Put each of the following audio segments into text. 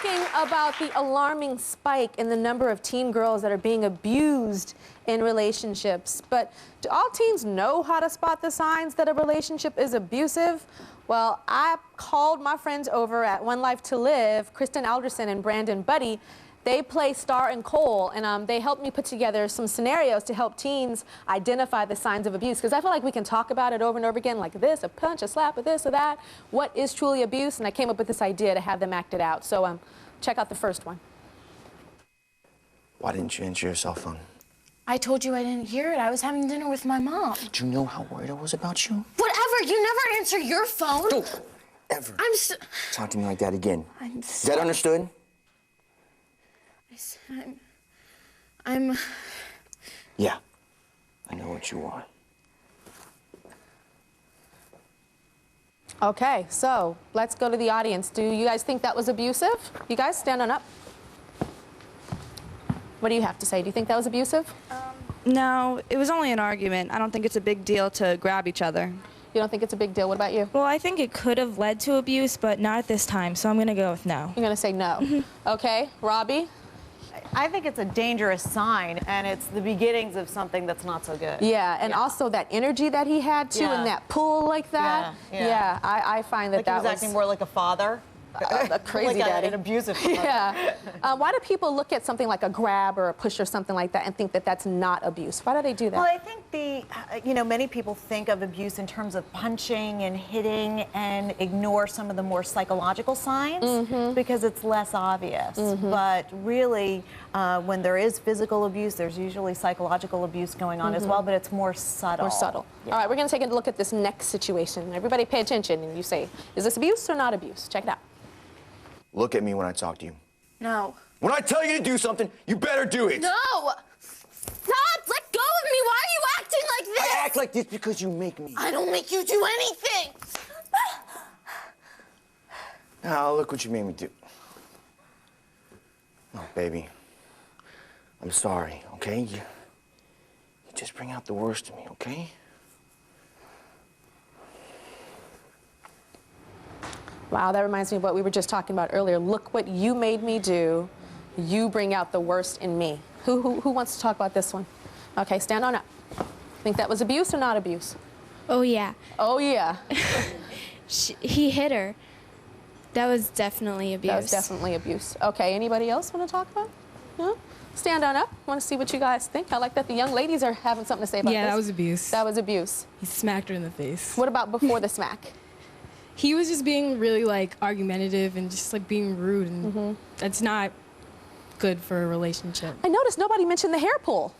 talking about the alarming spike in the number of teen girls that are being abused in relationships. But do all teens know how to spot the signs that a relationship is abusive? Well, I called my friends over at One Life to Live, Kristen Alderson and Brandon Buddy. They play Star and Cole, and they helped me put together some scenarios to help teens identify the signs of abuse. Because I feel like we can talk about it over and over again, like this, a punch, a slap, or this or that. What is truly abuse? And I came up with this idea to have them act it out. So check out the first one. Why didn't you answer your cell phone? I told you I didn't hear it. I was having dinner with my mom. Do you know how worried I was about you? Whatever. You never answer your phone. Don't ever I'm talk to me like that again. I'm Is that understood? I'm... Yeah, I know what you want. Okay, so let's go to the audience. Do you guys think that was abusive? You guys, stand on up. What do you have to say? Do you think that was abusive? No, it was only an argument. I don't think it's a big deal to grab each other. You don't think it's a big deal? What about you? Well, I think it could have led to abuse, but not at this time, so I'm going to go with no. You're going to say no. Okay, Robbie? I think it's a dangerous sign, and it's the beginnings of something that's not so good. Yeah, and also that energy that he had, too, and that pull like that. Yeah. I find that Like that he was acting more like a father. a crazy like daddy. An abusive father. Yeah. Why do people look at something like a grab or a push or something like that and think that that's not abuse? Why do they do that? Well, I think many people think of abuse in terms of punching and hitting and ignore some of the more psychological signs because it's less obvious. But really, when there is physical abuse, there's usually psychological abuse going on as well, but it's more subtle. More subtle. Yeah. All right, we're going to take a look at this next situation. Everybody pay attention and you say, is this abuse or not abuse? Check it out. Look at me when I talk to you. No. When I tell you to do something, you better do it. No! Stop! Let go of me! Why are you acting like this? I act like this because you make me. I don't make you do anything! Now, look what you made me do. Oh, baby. I'm sorry, okay? You just bring out the worst in me, okay? Wow, that reminds me of what we were just talking about earlier. Look what you made me do. You bring out the worst in me. Who wants to talk about this one? Okay, stand on up. Think that was abuse or not abuse? Oh, yeah. Oh, yeah. He hit her. That was definitely abuse. That was definitely abuse. Okay, anybody else want to talk about? No? Stand on up. Want to see what you guys think. I like that the young ladies are having something to say about this. Yeah, that was abuse. That was abuse. He smacked her in the face. What about before the smack? He was just being really, like, argumentative and just, like, being rude, and that's not good for a relationship. I noticed nobody mentioned the hair pull.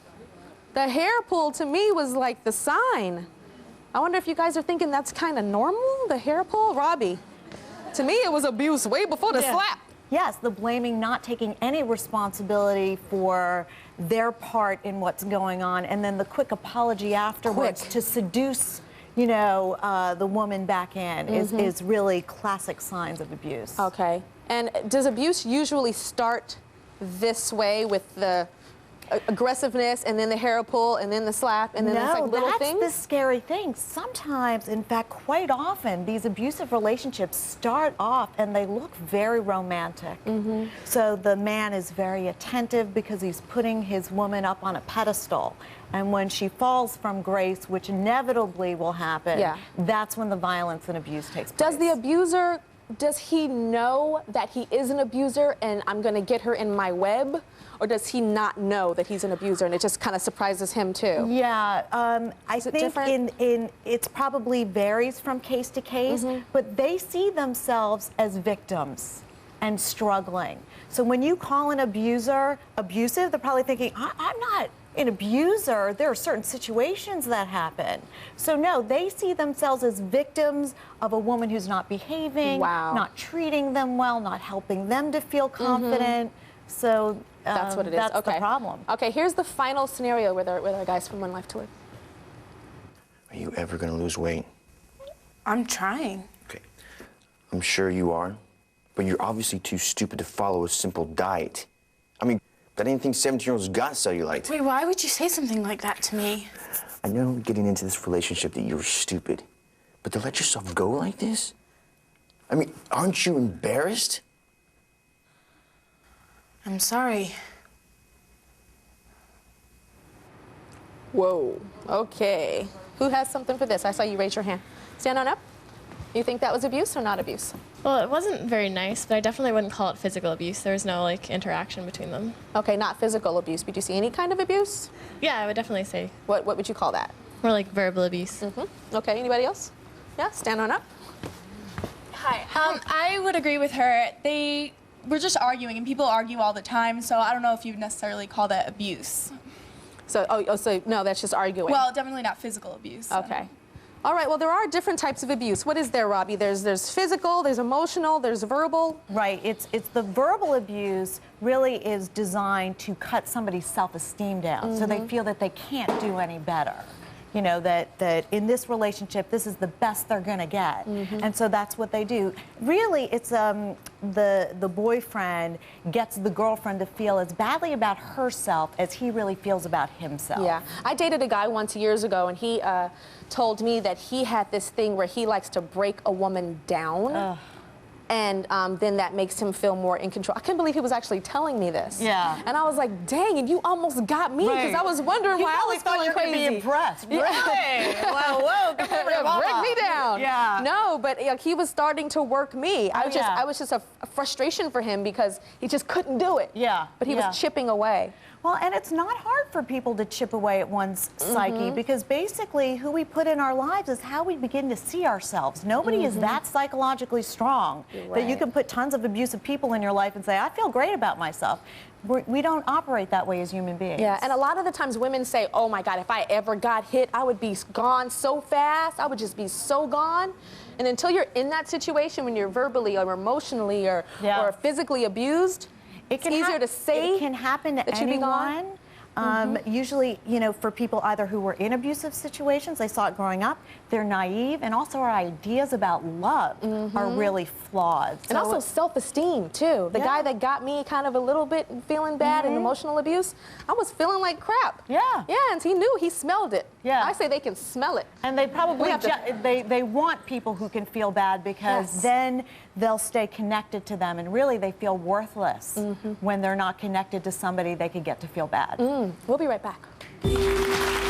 The hair pull, to me, was like the sign. I wonder if you guys are thinking that's kind of normal, the hair pull? Robbie, to me, it was abuse way before the slap. Yes, the blaming, not taking any responsibility for their part in what's going on, and then the quick apology afterwards to seduce the woman back in is really classic signs of abuse. Okay. And does abuse usually start this way with the aggressiveness and then the hair pull and then the slap and then it's like little things? No, that's the scary thing. Sometimes, in fact, quite often, these abusive relationships start off and they look very romantic. So the man is very attentive because he's putting his woman up on a pedestal. And when she falls from grace, which inevitably will happen, that's when the violence and abuse takes place. Does the abuser, does he know that he is an abuser and I'm going to get her in my web? Or does he not know that he's an abuser and it just kind of surprises him too? Yeah, I think it's probably varies from case to case, but they see themselves as victims and struggling. So when you call an abuser abusive, they're probably thinking, I'm not an abuser. There are certain situations that happen. So no, they see themselves as victims of a woman who's not behaving, not treating them well, not helping them to feel confident. So that's what it is. That's the problem. Okay, here's the final scenario with our guys from One Life to Live. Are you ever going to lose weight? I'm trying. Okay. I'm sure you are, but you're obviously too stupid to follow a simple diet. I mean, that anything 17-year-olds got cellulite. Wait, why would you say something like that to me? I know getting into this relationship that you're stupid, but to let yourself go like this? I mean, aren't you embarrassed? I'm sorry. Whoa. Okay. Who has something for this? I saw you raise your hand. Stand on up. You think that was abuse or not abuse? Well, it wasn't very nice, but I definitely wouldn't call it physical abuse. There was no, like, interaction between them. Okay, not physical abuse. Did you see any kind of abuse? Yeah, I would definitely say What would you call that? more like verbal abuse. Okay, anybody else? Yeah, stand on up. Hi. I would agree with her. They were just arguing, and people argue all the time, so I don't know if you'd necessarily call that abuse. So, so no, that's just arguing. Well, definitely not physical abuse. Okay. All right, well, there are different types of abuse. What is there, Robbie? There's physical, there's emotional, there's verbal. Right, it's the verbal abuse really is designed to cut somebody's self-esteem down so they feel that they can't do any better. You know, that in this relationship, this is the best they're gonna get. And so that's what they do. Really, it's the boyfriend gets the girlfriend to feel as badly about herself as he really feels about himself. Yeah, I dated a guy once years ago, and he told me that he had this thing where he likes to break a woman down. And then that makes him feel more in control. I can't believe he was actually telling me this. Yeah. And I was like, dang, and you almost got me, because I was wondering why I was feeling crazy. Be impressed. Yeah. Really? Wow, whoa, come over, mama. Break me down. Yeah. No, but like, he was starting to work me. I was just a frustration for him because he just couldn't do it. Yeah. But he was chipping away. Well, and it's not hard for people to chip away at one's psyche, because basically who we put in our lives is how we begin to see ourselves. Nobody is that psychologically strong that you can put tons of abusive people in your life and say, I feel great about myself. We don't operate that way as human beings. Yeah, and a lot of the times women say, oh my God, if I ever got hit, I would be gone so fast. I would just be so gone. And until you're in that situation when you're verbally or emotionally or physically abused, it's easier to say it can happen to anyone. Usually, you know, for people either who were in abusive situations, they saw it growing up, they're naive, and also our ideas about love are really flawed. And also self-esteem, too. The guy that got me kind of a little bit feeling bad in emotional abuse, I was feeling like crap. Yeah, and he knew, he smelled it. I say they can smell it. And they probably, they want people who can feel bad, because then they'll stay connected to them, and really they feel worthless when they're not connected to somebody they could get to feel bad. We'll be right back.